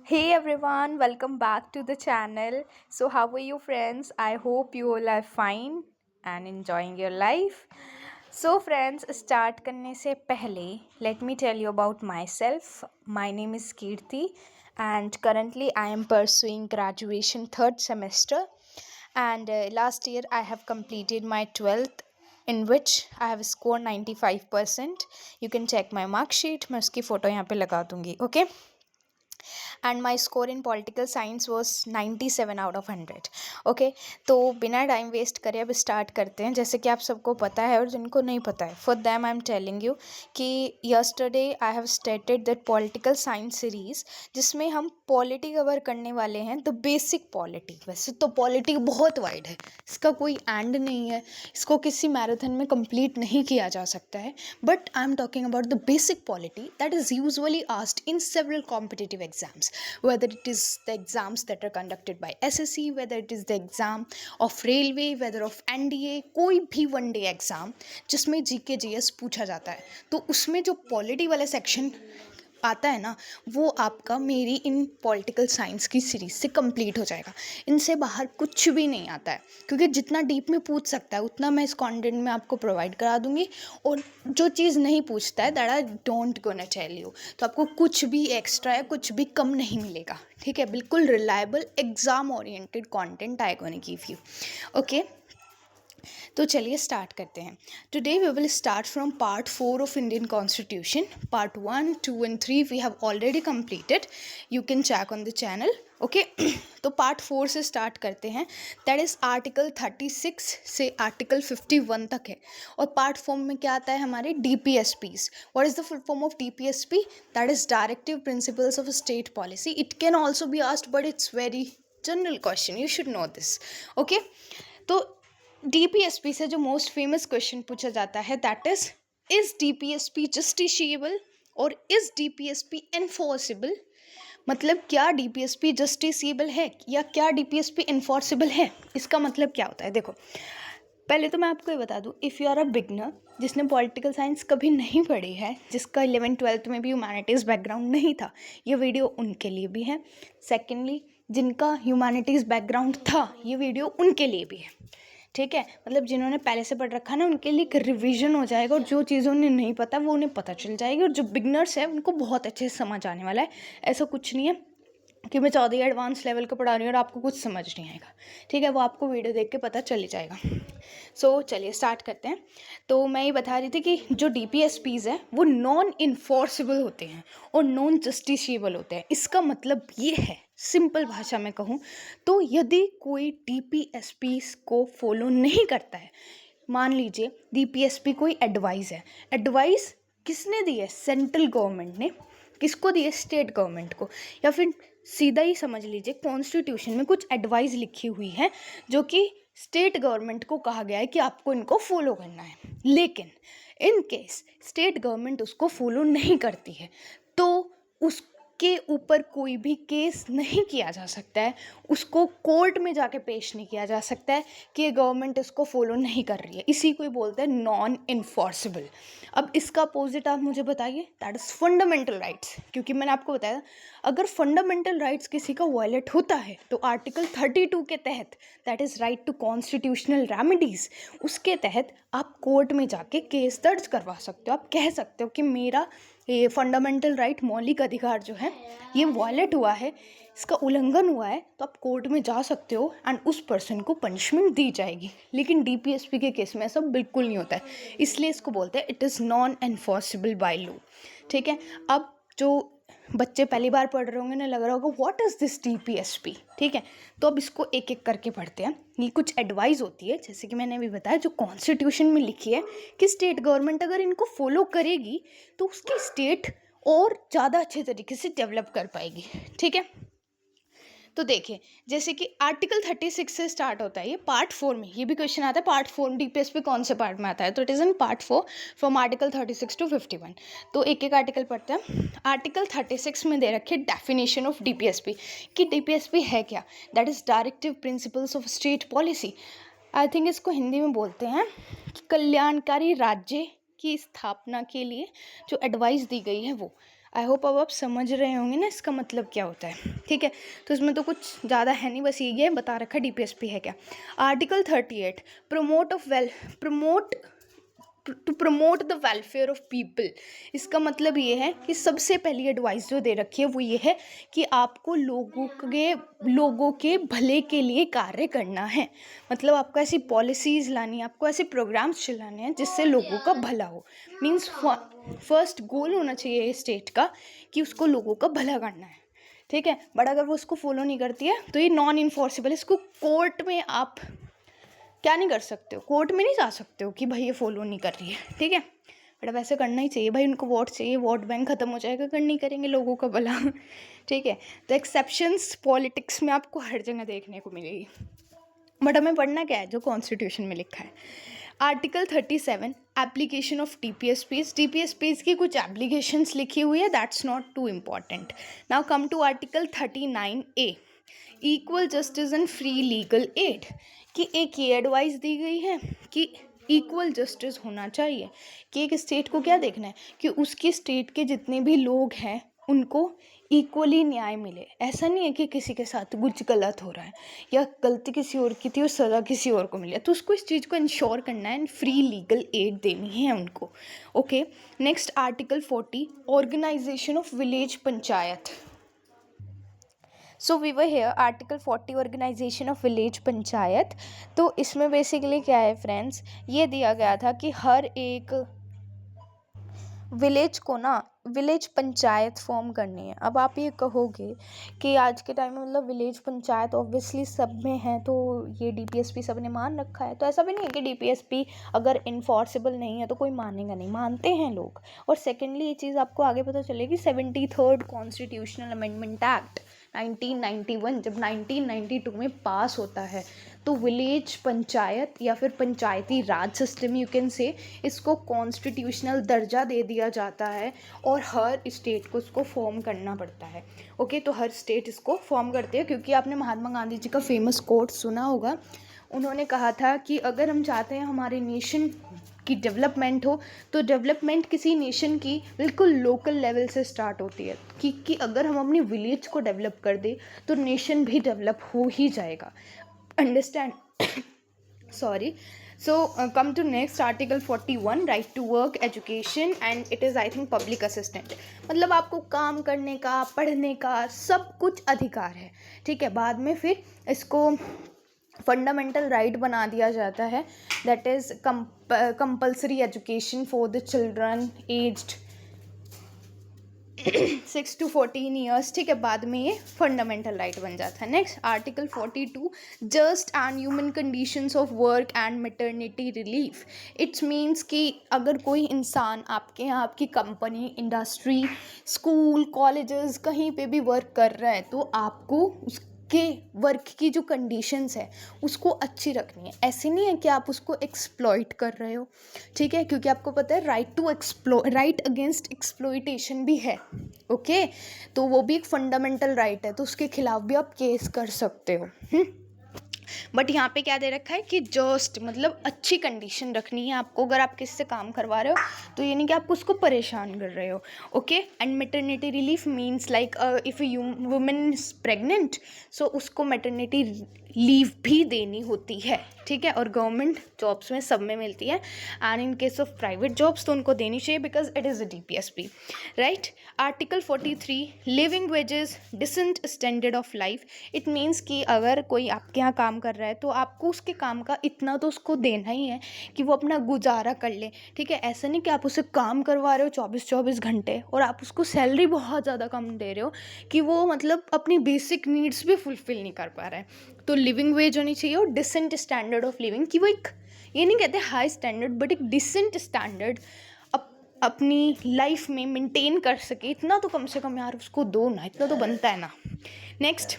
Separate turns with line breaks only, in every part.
Hey everyone, welcome back to the channel. So, how are you, friends? I hope you all are fine and enjoying your life. So, friends, start करने से पहले let me tell you about myself. My name is Kirti, and currently I am pursuing graduation third semester. And last year I have completed my 12th, in which I have scored 95%. You can check my mark sheet. मैं उसकी photo यहाँ पे लगा दूँगी, okay? And my score in political science was 97 out of 100. Okay, तो बिना time waste करे अब स्टार्ट करते हैं. जैसे कि आप सबको पता है और जिनको नहीं पता है, for them I am telling you कि yesterday I have started that political science series, जिसमें हम पॉलिटी कवर करने वाले हैं, द बेसिक पॉलिटी. वैसे तो पॉलिटी बहुत वाइड है, इसका कोई एंड नहीं है, इसको किसी मैराथन में कंप्लीट नहीं किया जा सकता है. But I am talking about the basic polity that is usually asked in several competitive exams, whether it is the exams that are conducted by SSC, whether it is the exam of railway, whether of NDA, कोई भी one day exam जिसमें GK GS पूछा जाता है, तो उसमें जो polity वाला सेक्शन आता है ना, वो आपका मेरी इन पॉलिटिकल साइंस की सीरीज़ से कंप्लीट हो जाएगा. इनसे बाहर कुछ भी नहीं आता है, क्योंकि जितना डीप में पूछ सकता है उतना मैं इस कंटेंट में आपको प्रोवाइड करा दूंगी. और जो चीज़ नहीं पूछता है that I don't gonna tell you. तो आपको कुछ भी एक्स्ट्रा या कुछ भी कम नहीं मिलेगा, ठीक है? बिल्कुल reliable exam oriented content I gonna give you. Okay, तो चलिए स्टार्ट करते हैं. Today we will start from part 4 of Indian constitution. Part 1, 2 and 3 we have already completed. You can check on the channel. Okay, तो part 4 से start करते हैं. That is article 36 से article 51 तक है. और पार्ट फॉर्म में क्या आता है हमारे DPSPs. What is the full form of DPSP? That is directive principles of state policy. It can also be asked, but it's very general question, you should know this. Okay, तो DPSP से जो most famous question पूछा जाता है that is DPSP justiciable और is DPSP enforceable. मतलब क्या DPSP justiciable है या क्या DPSP एनफोर्सेबल है, इसका मतलब क्या होता है. देखो, पहले तो मैं आपको ये बता दूं, if you are a beginner जिसने पॉलिटिकल साइंस कभी नहीं पढ़ी है, जिसका 11th-12th में भी ह्यूमैनिटीज़ बैकग्राउंड नहीं था, ये वीडियो उनके लिए भी है. सेकेंडली, जिनका ह्यूमैनिटीज़ बैकग्राउंड था, ये वीडियो उनके लिए भी है. ठीक है, मतलब जिन्होंने पहले से पढ़ रखा ना, उनके लिए एक रिवीजन हो जाएगा और जो चीज़ें उन्हें नहीं पता वो उन्हें पता चल जाएगी. और जो बिगनर्स है उनको बहुत अच्छे से समझ आने वाला है. ऐसा कुछ नहीं है कि मैं 14 एडवांस लेवल का पढ़ा रही हूँ और आपको कुछ समझ नहीं आएगा, ठीक है? वो आपको वीडियो देख के पता चल ही जाएगा. सो चलिए स्टार्ट करते हैं. तो मैं ये बता रही थी कि जो DPSPs है वो नॉन इन्फोर्सेबल होते हैं और नॉन जस्टिशिएबल होते हैं. इसका मतलब ये है, सिंपल भाषा में कहूँ तो, यदि कोई DPSPs को फॉलो नहीं करता है, मान लीजिए DPSP कोई एडवाइस है, एडवाइस किसने दी है? सेंट्रल गवर्नमेंट ने. किसको दी है? स्टेट गवर्नमेंट को. या फिर सीधा ही समझ लीजिए, कॉन्स्टिट्यूशन में कुछ एडवाइस लिखी हुई है जो कि स्टेट गवर्नमेंट को कहा गया है कि आपको इनको फॉलो करना है, लेकिन इन केस स्टेट गवर्नमेंट उसको फॉलो नहीं करती है, तो उसके ऊपर कोई भी केस नहीं किया जा सकता है, उसको कोर्ट में जाके पेश नहीं किया जा सकता है कि ये गवर्नमेंट इसको फॉलो नहीं कर रही है. इसी को ही बोलते हैं नॉन इन्फोर्सेबल. अब इसका अपोजिट आप मुझे बताइए, दैट इज़ फंडामेंटल राइट्स. क्योंकि मैंने आपको बताया, अगर फंडामेंटल राइट्स किसी का वायलेट होता है तो आर्टिकल 32 के तहत, that is right to constitutional remedies, उसके तहत आप कोर्ट में जाके केस दर्ज करवा सकते हो. आप कह सकते हो कि मेरा ये फंडामेंटल राइट, मौलिक अधिकार जो है, ये वायलेट हुआ है, इसका उल्लंघन हुआ है, तो आप कोर्ट में जा सकते हो एंड उस पर्सन को पनिशमेंट दी जाएगी. लेकिन DPSP के केस में ऐसा बिल्कुल नहीं होता है, इसलिए इसको बोलते हैं it is non enforceable by law. ठीक है, अब जो बच्चे पहली बार पढ़ रहे होंगे ना, लग रहा होगा व्हाट इज़ दिस DPSP. ठीक है, तो अब इसको एक एक करके पढ़ते हैं. ये कुछ एडवाइस होती है, जैसे कि मैंने अभी बताया, जो कॉन्स्टिट्यूशन में लिखी है कि स्टेट गवर्नमेंट अगर इनको फॉलो करेगी तो उसकी स्टेट और ज़्यादा अच्छे तरीके से डेवलप कर पाएगी. ठीक है, तो देखिए, जैसे कि आर्टिकल 36 से स्टार्ट होता है, ये पार्ट 4 में, ये भी क्वेश्चन आता है पार्ट 4 DPSP कौन से पार्ट में आता है, तो it is in part 4 from article 36 to 51. तो एक एक आर्टिकल पढ़ते हैं. आर्टिकल 36 में दे रखे डेफिनेशन ऑफ DPSP कि DPSP है क्या. That is directive principles of state policy. I think इसको हिंदी में बोलते हैं कि कल्याणकारी राज्य की स्थापना के लिए जो एडवाइस दी गई है वो. आई होप अब आप समझ रहे होंगे ना इसका मतलब क्या होता है, ठीक है। तो इसमें तो कुछ ज़्यादा है नहीं, बस ये बता रखा है डीपीएसपी है क्या। Article 38 promote to promote the welfare of people. इसका मतलब ये है कि सबसे पहली एडवाइस जो दे रखी है वो ये है कि आपको लोगों के भले के लिए कार्य करना है। मतलब आपको ऐसी पॉलिसीज़ लानी है, आपको ऐसे प्रोग्राम्स चलाने हैं जिससे लोगों का भला हो। मीन्स फर्स्ट गोल होना चाहिए स्टेट का कि उसको लोगों का भला करना है, ठीक है। बट अगर वो उसको फॉलो नहीं करती है तो ये नॉन इन्फोर्सेबल, इसको कोर्ट में आप क्या नहीं कर सकते हो, कोर्ट में नहीं जा सकते हो कि भाई ये फॉलो नहीं कर रही है, ठीक है। बट अब ऐसे करना ही चाहिए भाई, उनको वोट चाहिए, वोट बैंक ख़त्म हो जाएगा अगर नहीं करेंगे लोगों का भला, ठीक है। तो एक्सेप्शंस पॉलिटिक्स में आपको हर जगह देखने को मिलेगी, बट हमें पढ़ना क्या है जो कॉन्स्टिट्यूशन में लिखा है। आर्टिकल 37 एप्लीकेशन ऑफ टीपीएसपीज की कुछ एप्लीकेशंस लिखी हुई है, that's not too important. Now come to article 39A equal justice and free legal aid, कि एक ये एडवाइस दी गई है कि इक्वल जस्टिस होना चाहिए, कि एक स्टेट को क्या देखना है कि उसकी स्टेट के जितने भी लोग हैं उनको इक्वली न्याय मिले। ऐसा नहीं है कि किसी के साथ कुछ गलत हो रहा है या गलती किसी और की थी और सज़ा किसी और को मिले, तो उसको इस चीज़ को इंश्योर करना है एंड फ्री लीगल एड देनी है उनको, okay. Next article 40 organisation of village panchayat. So we were here article 40 organisation of village panchayat. तो इसमें बेसिकली क्या है फ्रेंड्स, ये दिया गया था कि हर एक विलेज को ना विलेज पंचायत फॉर्म करनी है। अब आप ये कहोगे कि आज के टाइम में मतलब विलेज पंचायत ऑब्वियसली सब में है, तो ये डीपीएसपी सब ने मान रखा है। तो ऐसा भी नहीं है कि डीपीएसपी अगर इन्फॉर्सेबल नहीं है तो कोई मानेगा नहीं, मानते हैं लोग। और सेकेंडली ये चीज़ आपको आगे पता चलेगी 73rd कॉन्स्टिट्यूशनल अमेंडमेंट एक्ट 1991 जब 1992 में पास होता है, तो विलेज पंचायत या फिर पंचायती राज सिस्टम यू कैन से, इसको कॉन्स्टिट्यूशनल दर्जा दे दिया जाता है और हर स्टेट को इसको फॉर्म करना पड़ता है, ओके। तो हर स्टेट इसको फॉर्म करते हैं, क्योंकि आपने महात्मा गांधी जी का फेमस कोट सुना होगा। उन्होंने कहा था कि अगर हम चाहते हैं हमारे नेशन की डेवलपमेंट हो, तो डेवलपमेंट किसी नेशन की बिल्कुल लोकल लेवल से स्टार्ट होती है, कि अगर हम अपनी विलेज को डेवलप कर दें तो नेशन भी डेवलप हो ही जाएगा, understand. Sorry. So come to next article 41 right to work education and it is I think public assistant. मतलब आपको काम करने का, पढ़ने का सब कुछ अधिकार है, ठीक है। बाद में फिर इसको फंडामेंटल राइट बना दिया जाता है, that is compulsory education for the children aged 6 to 14 years, ठीक है। बाद में ये फंडामेंटल राइट बन जाता है। Next article 42 just and human conditions of work and maternity relief. It's means कि अगर कोई इंसान आपके यहाँ आपकी कंपनी, इंडस्ट्री, स्कूल, कॉलेजेस कहीं पे भी वर्क कर रहा है, तो आपको उसके वर्क की जो कंडीशंस है उसको अच्छी रखनी है। ऐसे नहीं है कि आप उसको एक्सप्लॉइट कर रहे हो, ठीक है, क्योंकि आपको पता है राइट अगेंस्ट एक्सप्लॉइटेशन भी है, ओके। तो वो भी एक फंडामेंटल राइट है, तो उसके खिलाफ भी आप केस कर सकते हो। बट यहाँ पे क्या दे रखा है कि जस्ट मतलब अच्छी कंडीशन रखनी है आपको। अगर आप किसी से काम करवा रहे हो तो ये नहीं कि आप उसको परेशान कर रहे हो, okay. And maternity relief means like if women is pregnant, so उसको मैटरनिटी लीव भी देनी होती है, ठीक है। और गवर्नमेंट जॉब्स में सब में मिलती है, and in case of private jobs तो उनको देनी चाहिए because it is a DPSP, right. Article 43 living wages decent standard of life. It means कि अगर कोई आपके यहाँ काम कर रहा है तो आपको उसके काम का इतना तो उसको देना ही है कि वो अपना गुजारा कर ले, ठीक है। ऐसा नहीं कि आप उसे काम करवा रहे हो 24 घंटे और आप उसको सैलरी बहुत ज़्यादा कम दे रहे हो कि वो मतलब अपनी बेसिक नीड्स भी फुलफ़िल नहीं कर पा रहा है। तो लिविंग वेज होनी चाहिए और डिसेंट स्टैंडर्ड ऑफ लिविंग, कि वो एक, ये नहीं कहते हाई स्टैंडर्ड, बट एक डिसेंट स्टैंडर्ड अपनी लाइफ में मेंटेन कर सके, इतना तो कम से कम यार उसको दो ना, इतना तो बनता है ना। Next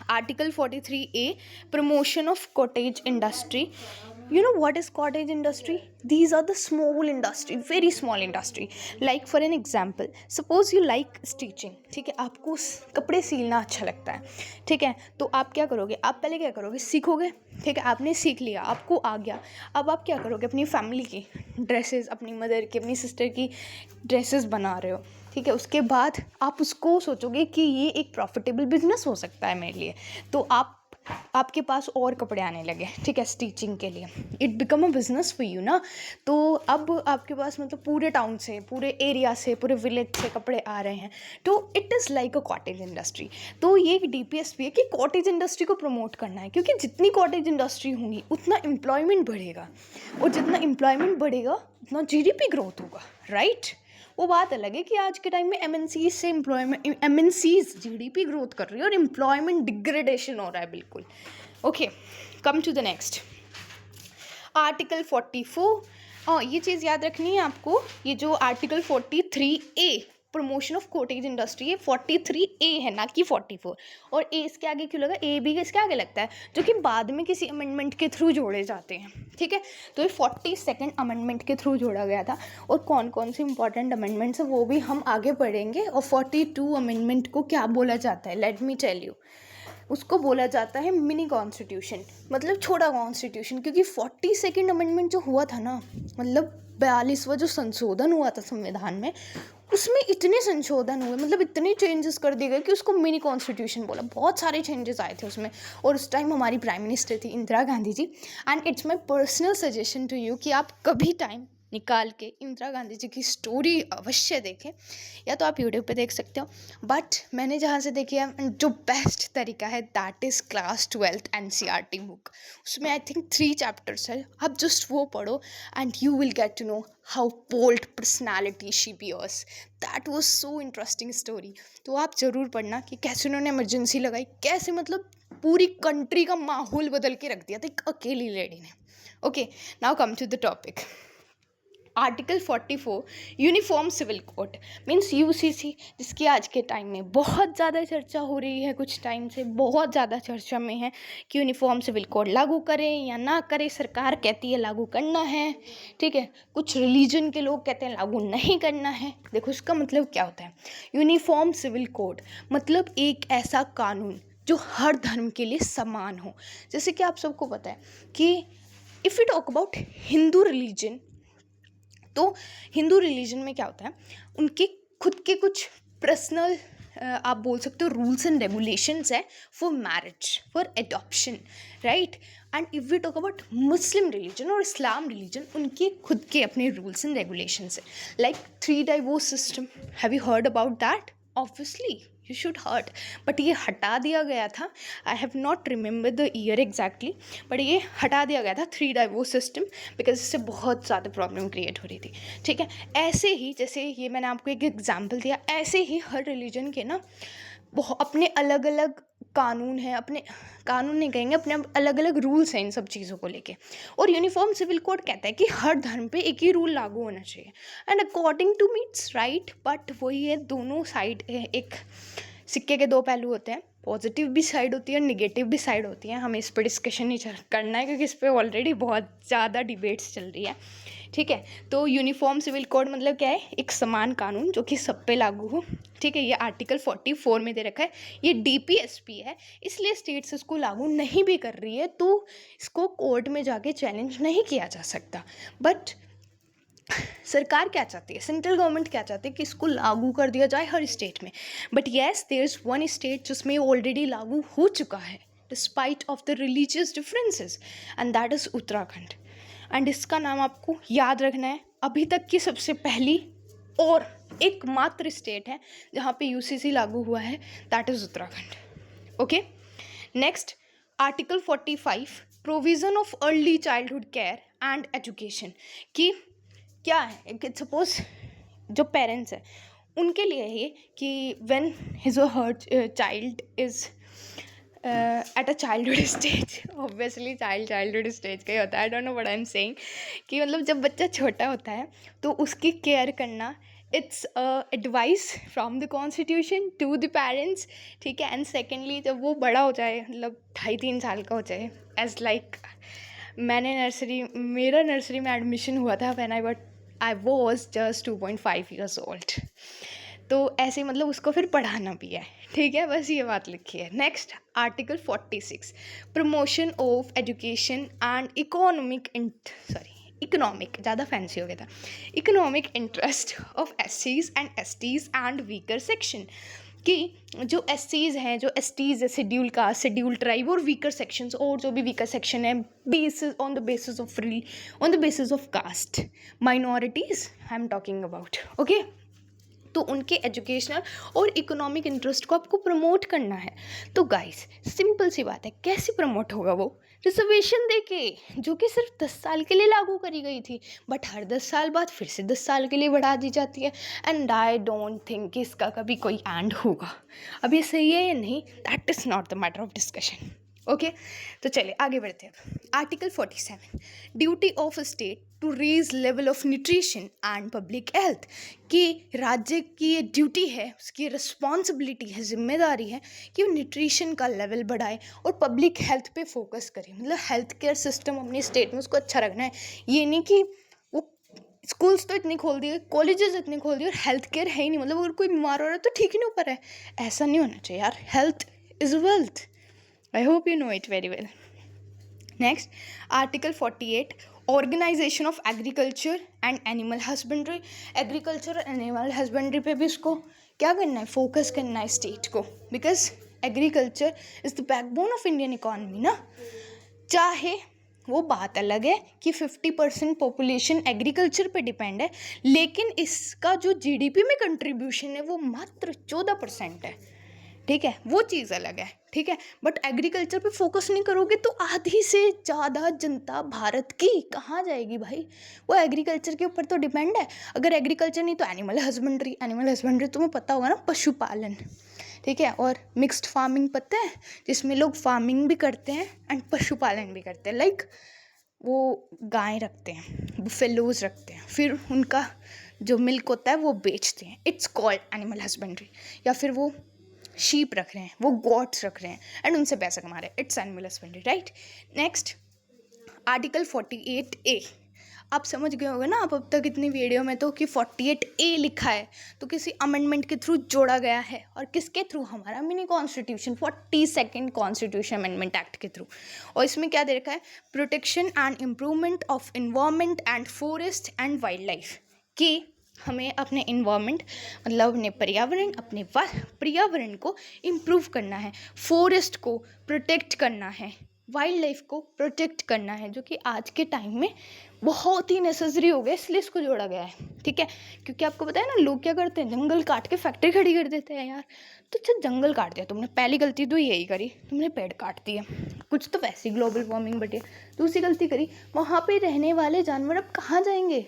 article 43A promotion of cottage industry. You know what is cottage industry? These are the small industry, very small industry. Like for an example, suppose you like stitching, ठीक है, आपको कपड़े सिलना अच्छा लगता है, ठीक है। तो आप क्या करोगे, आप पहले क्या करोगे, सीखोगे, ठीक है। आपने सीख लिया, आपको आ गया, अब आप क्या करोगे, अपनी फैमिली की ड्रेसेस, अपनी मदर की, अपनी सिस्टर की ड्रेसेस बना रहे हो, ठीक है, उसके बाद आप उसको सोचोगे कि ये एक प्रॉफिटेबल बिजनेस हो सकता है मेरे लिए, तो आपके पास और कपड़े आने लगे, ठीक है, स्टिचिंग के लिए, it become a business for you ना। तो अब आपके पास मतलब पूरे टाउन से, पूरे एरिया से, पूरे विलेज से कपड़े आ रहे हैं, तो it is like a cottage industry. तो ये एक DPSP है कि कॉटेज इंडस्ट्री को प्रमोट करना है, क्योंकि जितनी कॉटेज इंडस्ट्री होंगी उतना एम्प्लॉयमेंट बढ़ेगा, और जितना एम्प्लॉयमेंट बढ़ेगा उतना GDP ग्रोथ होगा, राइट। वो बात अलग है कि आज के टाइम में MNCs से MNCs GDP ग्रोथ कर रही है और एम्प्लॉयमेंट डिग्रेडेशन हो रहा है बिल्कुल। Okay, come to the next article 44। ये चीज़ याद रखनी है आपको, ये जो article 43A promotion of cottage industry है, 43A है ना कि 44। और A इसके आगे क्यों लगा, A भी इसके आगे लगता है, जो कि बाद में किसी अमेंडमेंट के थ्रू जोड़े जाते हैं, ठीक है। तो ये 42nd अमेंडमेंट के थ्रू जोड़ा गया था, और कौन कौन से इंपॉर्टेंट अमेंडमेंट्स हैं वो भी हम आगे पढ़ेंगे। और 42 अमेंडमेंट को क्या बोला जाता है, लेट मी टेल यू, उसको बोला जाता है मिनी कॉन्स्टिट्यूशन, मतलब छोटा कॉन्स्टिट्यूशन। क्योंकि 42nd अमेंडमेंट जो हुआ था ना, मतलब 42वां जो संशोधन हुआ था संविधान में, उसमें इतने संशोधन हुए, मतलब इतने चेंजेस कर दिए गए कि उसको मिनी कॉन्स्टिट्यूशन बोला। बहुत सारे चेंजेस आए थे उसमें, और उस टाइम हमारी प्राइम मिनिस्टर थी Indira Gandhi ji. And it's my personal suggestion to you कि आप कभी टाइम निकाल के इंदिरा गांधी जी की स्टोरी अवश्य देखें, या तो आप यूट्यूब पे देख सकते हो, बट मैंने जहाँ से देखी है जो बेस्ट तरीका है that is class 12th NCERT book. उसमें आई थिंक 3 चैप्टर्स है, आप जस्ट वो पढ़ो and you will get to know how bold personality she bears. That was so interesting story. तो आप ज़रूर पढ़ना कि कैसे उन्होंने इमरजेंसी लगाई, कैसे मतलब पूरी कंट्री का माहौल बदल के रख दिया था एक अकेली लेडी ने। Okay, now come to the topic. Article 44 uniform civil code means UCC, जिसकी आज के टाइम में बहुत ज़्यादा चर्चा हो रही है, कुछ टाइम से बहुत ज़्यादा चर्चा में है कि यूनिफॉर्म सिविल कोड लागू करें या ना करें। सरकार कहती है लागू करना है, ठीक है, कुछ रिलीजन के लोग कहते हैं लागू नहीं करना है। देखो इसका मतलब क्या होता है, यूनिफॉर्म सिविल कोड मतलब एक ऐसा कानून जो हर धर्म के लिए समान हो। जैसे कि आप सबको पता है कि if you talk about Hindu religion, तो हिंदू रिलीजन में क्या होता है, उनके खुद के कुछ पर्सनल आप बोल सकते हो रूल्स एंड रेगुलेशंस है for marriage, for adoption, right. And if we talk about Muslim religion और इस्लाम रिलीजन, उनके खुद के अपने रूल्स एंड रेगुलेशंस है, like 3 divorce system. Have you heard about that? Obviously you should hurt, but ये हटा दिया गया था। I have not remember the year exactly, but ये हटा दिया गया था 3 डाइवोर्स सिस्टम, बिकॉज इससे बहुत ज़्यादा प्रॉब्लम क्रिएट हो रही थी, ठीक है। ऐसे ही जैसे ये मैंने आपको एक एग्जाम्पल दिया, ऐसे ही हर रिलीजन के ना बहुत अपने अलग अलग कानून हैं, अपने कानून नहीं कहेंगे, अपने अलग अलग रूल्स हैं इन सब चीज़ों को लेके। और यूनिफॉर्म सिविल कोड कहता है कि हर धर्म पे एक ही रूल लागू होना चाहिए, and according to me it's right, but वही है, दोनों साइड एक सिक्के के 2 पहलू होते हैं, पॉजिटिव भी साइड होती है, निगेटिव भी साइड होती है। हमें इस पर डिस्कशन नहीं करना है क्योंकि इस पर ऑलरेडी बहुत ज़्यादा डिबेट्स चल रही है, ठीक है। तो यूनिफॉर्म सिविल कोड मतलब क्या है, एक समान कानून जो कि सब पे लागू हो, ठीक है। ये आर्टिकल 44 में दे रखा है, ये DPSP है, इसलिए स्टेट्स इसको लागू नहीं भी कर रही है तो इसको कोर्ट में जाके चैलेंज नहीं किया जा सकता। बट सरकार क्या चाहती है, सेंट्रल गवर्नमेंट क्या चाहती है कि इसको लागू कर दिया जाए हर स्टेट में। But yes, there is one state जिसमें ऑलरेडी लागू हो चुका है despite of the religious differences, and that is Uttarakhand. And इसका नाम आपको याद रखना है, अभी तक की सबसे पहली और एकमात्र स्टेट है जहाँ पे UCC लागू हुआ है, that is Uttarakhand. Okay, next article 45 provision of early childhood care and education, कि क्या है कि सपोज जो पेरेंट्स हैं उनके लिए ये कि व्हेन हिज और her child is at a childhood stage, obviously childhood stage का ही होता है, आई don't know what I am saying, कि मतलब जब बच्चा छोटा होता है तो उसकी केयर करना, it's advice from the constitution to the parents, ठीक है। एंड सेकेंडली जब वो बड़ा हो जाए, मतलब 2.5-3 साल का हो जाए, एज लाइक मेरा नर्सरी में एडमिशन हुआ था when I was just 2.5 years old, तो ऐसे मतलब उसको फिर पढ़ाना भी है, ठीक है, बस ये बात लिखी है। Next article 46 promotion of education and economic, ज़्यादा फैंसी हो गया था, economic interest of SCs and STs and weaker section, कि जो SCs हैं, जो STs है, शेड्यूल कास्ट, शेड्यूल ट्राइब और वीकर सेक्शंस, और जो भी वीकर सेक्शन है basis on the basis of caste, minorities I am talking about, okay. तो उनके एजुकेशनल और इकोनॉमिक इंटरेस्ट को आपको प्रमोट करना है। तो गाइस सिंपल सी बात है, कैसे प्रमोट होगा वो? रिजर्वेशन देके, जो कि सिर्फ 10 साल के लिए लागू करी गई थी, बट हर 10 साल बाद फिर से 10 साल के लिए बढ़ा दी जाती है। एंड आई डोंट थिंक कि इसका कभी कोई एंड होगा। अब ये सही है या नहीं, that is not the matter of discussion, okay. तो चलिए आगे बढ़ते हैं। Article 47, duty of state to raise level of nutrition and public health, कि राज्य की ये ड्यूटी है, उसकी रिस्पॉन्सिबिलिटी है, जिम्मेदारी है कि वो न्यूट्रिशन का लेवल बढ़ाए और पब्लिक हेल्थ पे फोकस करे। मतलब हेल्थ केयर सिस्टम अपनी स्टेट में उसको अच्छा रखना है। ये नहीं कि वो स्कूल्स तो इतने खोल दिए, कॉलेजेस इतने खोल दिए और हेल्थ केयर है ही नहीं, मतलब अगर कोई बीमार हो रहा है तो ठीक ही नहीं हो पा रहा है। ऐसा नहीं होना चाहिए यार, health is wealth. I hope you know it very well. Next, Article 48, Organization of Agriculture and Animal Husbandry. Agriculture और Animal Husbandry पे भी इसको क्या करना है, फोकस करना है स्टेट को, because agriculture is the backbone of Indian economy ना। चाहे वो बात अलग है कि 50% पॉपुलेशन एग्रीकल्चर पे डिपेंड है, लेकिन इसका जो GDP में कंट्रीब्यूशन है वो मात्र 14% है, ठीक है, वो चीज़ अलग है, ठीक है। बट एग्रीकल्चर पे फोकस नहीं करोगे तो आधी से ज़्यादा जनता भारत की कहाँ जाएगी भाई? वो एग्रीकल्चर के ऊपर तो डिपेंड है। अगर एग्रीकल्चर नहीं तो एनिमल हस्बेंड्री तुम्हें पता होगा ना, पशुपालन, ठीक है। और मिक्स्ड फार्मिंग पता है, जिसमें लोग फार्मिंग भी करते हैं एंड पशुपालन भी करते हैं। लाइक वो गाय रखते हैं, बुफेलोज रखते हैं, फिर उनका जो मिल्क होता है वो बेचते हैं, इट्स कॉल्ड एनिमल हस्बेंड्री। या फिर वो शीप रख रहे हैं, वो गॉट्स रख रहे हैं एंड उनसे पैसा कमा रहे हैं, it's animal husbandry, right. Next, article 48A। आप समझ गए होंगे ना आप अब तक इतनी वीडियो में तो कि 48A लिखा है तो किसी अमेंडमेंट के थ्रू जोड़ा गया है, और किसके थ्रू? हमारा mini constitution 42nd constitution amendment act के थ्रू। और इसमें क्या दे रखा है? Protection and improvement of environment and forest and wild life, कि हमें अपने इन्वायरमेंट मतलब अपने पर्यावरण को इम्प्रूव करना है, फॉरेस्ट को प्रोटेक्ट करना है, वाइल्ड लाइफ को प्रोटेक्ट करना है, जो कि आज के टाइम में बहुत ही नेसेसरी हो गया, इसलिए इसको जोड़ा गया है, ठीक है। क्योंकि आपको पता है ना, लोग क्या करते हैं, जंगल काट के फैक्ट्री खड़ी कर देते हैं यार। तो अच्छा, जंगल काट दिया तुमने, पहली गलती तो यही करी, तुमने पेड़ काट दिए, कुछ तो वैसी ग्लोबल वार्मिंग बढ़ी। दूसरी गलती करी, वहाँ पे रहने वाले जानवर अब कहाँ जाएंगे?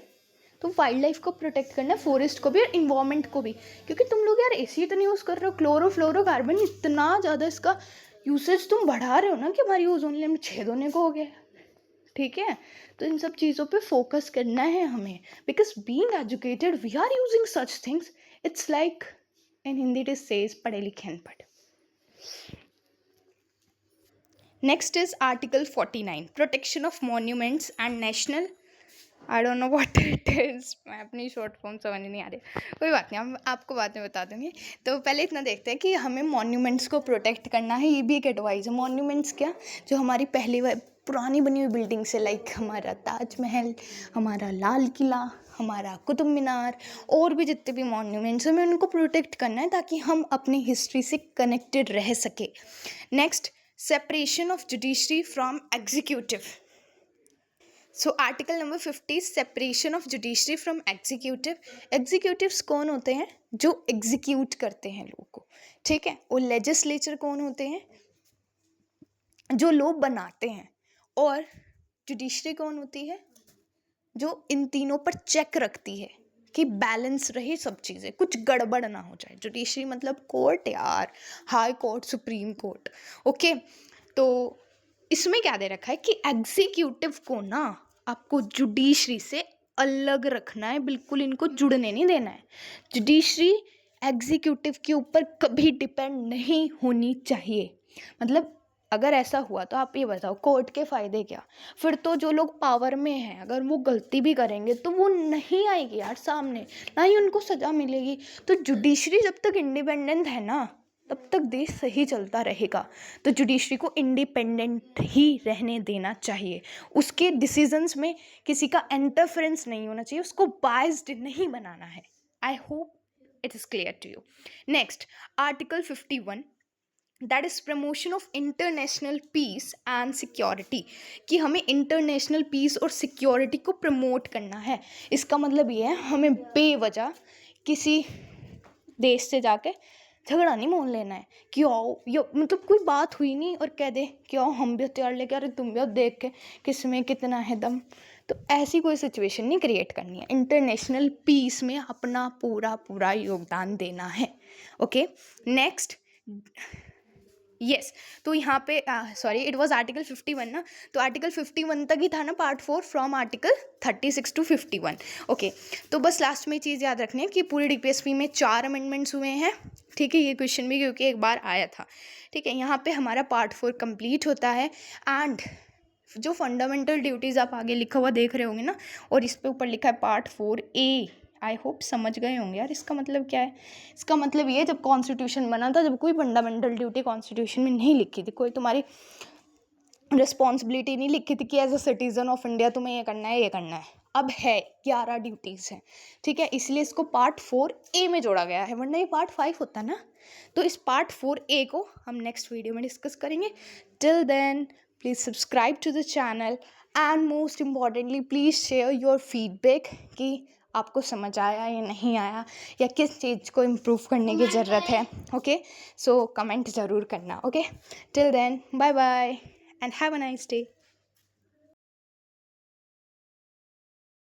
तो वाइल्ड लाइफ को प्रोटेक्ट करना है, फॉरेस्ट को भी और इन्वायरमेंट को भी। क्योंकि तुम लोग यार AC तो नहीं यूज़ कर रहे हो, क्लोरोफ्लोरोकार्बन इतना ज़्यादा इसका यूसेज तुम बढ़ा रहे हो ना कि हमारी ओजोन लेयर में छेद होने को हो गया, ठीक है। तो इन सब चीज़ों पे फोकस करना है हमें, because being educated we are using such things. It's like in Hindi it says पढ़े लिखे अनपढ़। Next is article 49, protection of monuments and national, I don't know what it is, मैं अपनी शॉर्ट फॉर्म समझ नहीं आ रही, कोई बात नहीं, हम आपको बाद में बता दूँगी। तो पहले इतना देखते हैं कि हमें मॉन्यूमेंट्स को प्रोटेक्ट करना है, ये भी एक एडवाइस है। मॉन्यूमेंट्स क्या? जो हमारी पुरानी बनी हुई बिल्डिंग्स है, लाइक हमारा ताजमहल, हमारा लाल किला, हमारा कुतुब मीनार, और भी जितने भी मॉन्यूमेंट्स हैं, हमें उनको प्रोटेक्ट करना है ताकि हम अपनी हिस्ट्री से कनेक्टेड रह सके। Next, separation of judiciary from executive. So article number 50, separation of judiciary from executive. Executives कौन होते हैं? जो एग्जीक्यूट करते हैं लोगों को, ठीक है। और लेजिस्लेचर कौन होते हैं? जो लोग बनाते हैं। और जुडिशरी कौन होती है? जो इन तीनों पर चेक रखती है कि बैलेंस रहे सब चीज़ें, कुछ गड़बड़ ना हो जाए। जुडिशरी मतलब कोर्ट यार, high court, supreme court, okay. तो इसमें क्या दे रखा है कि एग्जीक्यूटिव को ना आपको जुडिशरी से अलग रखना है, बिल्कुल इनको जुड़ने नहीं देना है। जुडिशरी एग्जीक्यूटिव के ऊपर कभी डिपेंड नहीं होनी चाहिए। मतलब अगर ऐसा हुआ तो आप ये बताओ कोर्ट के फ़ायदे क्या? फिर तो जो लोग पावर में हैं अगर वो गलती भी करेंगे तो वो नहीं आएगी यार सामने, ना ही उनको सज़ा मिलेगी। तो जुडिशरी जब तक इंडिपेंडेंट है ना, तब तक देश सही चलता रहेगा। तो जुडिशरी को इंडिपेंडेंट ही रहने देना चाहिए, उसके डिसीजंस में किसी का इंटरफेरेंस नहीं होना चाहिए, उसको बायस्ड नहीं बनाना है। I hope it is clear to you. Next, article 51, that is promotion of international peace and security, कि हमें इंटरनेशनल पीस और सिक्योरिटी को प्रमोट करना है। इसका मतलब ये है हमें बेवजह किसी देश से जाके झगड़ा नहीं मोल लेना है कि आओ, ये मतलब कोई बात हुई नहीं और कह दे कि आओ हम भी हथियार लेके, अरे तुम भी देख के किस में कितना है दम। तो ऐसी कोई सिचुएशन नहीं क्रिएट करनी है, इंटरनेशनल पीस में अपना पूरा पूरा योगदान देना है। ओके, नेक्स्ट, यस तो यहाँ पे सॉरी इट वाज आर्टिकल 51 ना, तो आर्टिकल 51 तक ही था ना part 4, from article 36 to 51। Okay, तो बस लास्ट में चीज़ याद रखनी है कि पूरे डीपीएसपी में 4 अमेंडमेंट्स हुए हैं। ठीक है, ये क्वेश्चन भी क्योंकि एक बार आया था। ठीक है, यहाँ पे हमारा पार्ट 4 कंप्लीट होता है। एंड जो फंडामेंटल ड्यूटीज़ आप आगे लिखा हुआ देख रहे होंगे ना, और इस पे ऊपर लिखा है पार्ट 4A, आई होप समझ गए होंगे यार इसका मतलब क्या है। इसका मतलब ये, जब कॉन्स्टिट्यूशन बना था, जब कोई फंडामेंटल ड्यूटी कॉन्स्टिट्यूशन में नहीं लिखी थी, कोई तुम्हारी रिस्पॉन्सिबिलिटी नहीं लिखी थी कि as a citizen of India तुम्हें ये करना है, ये करना है। अब है 11 ड्यूटीज़ हैं। ठीक है, इसलिए इसको पार्ट 4A में जोड़ा गया है, वरना ये पार्ट 5 होता ना। तो इस पार्ट 4A को हम नेक्स्ट वीडियो में डिस्कस करेंगे। Till then please subscribe to the channel and most importantly please share your feedback कि आपको समझ आया या नहीं आया, या किस चीज़ को इम्प्रूव करने की ज़रूरत है। ओके, सो कमेंट ज़रूर करना। Okay, till then bye bye and have a nice day.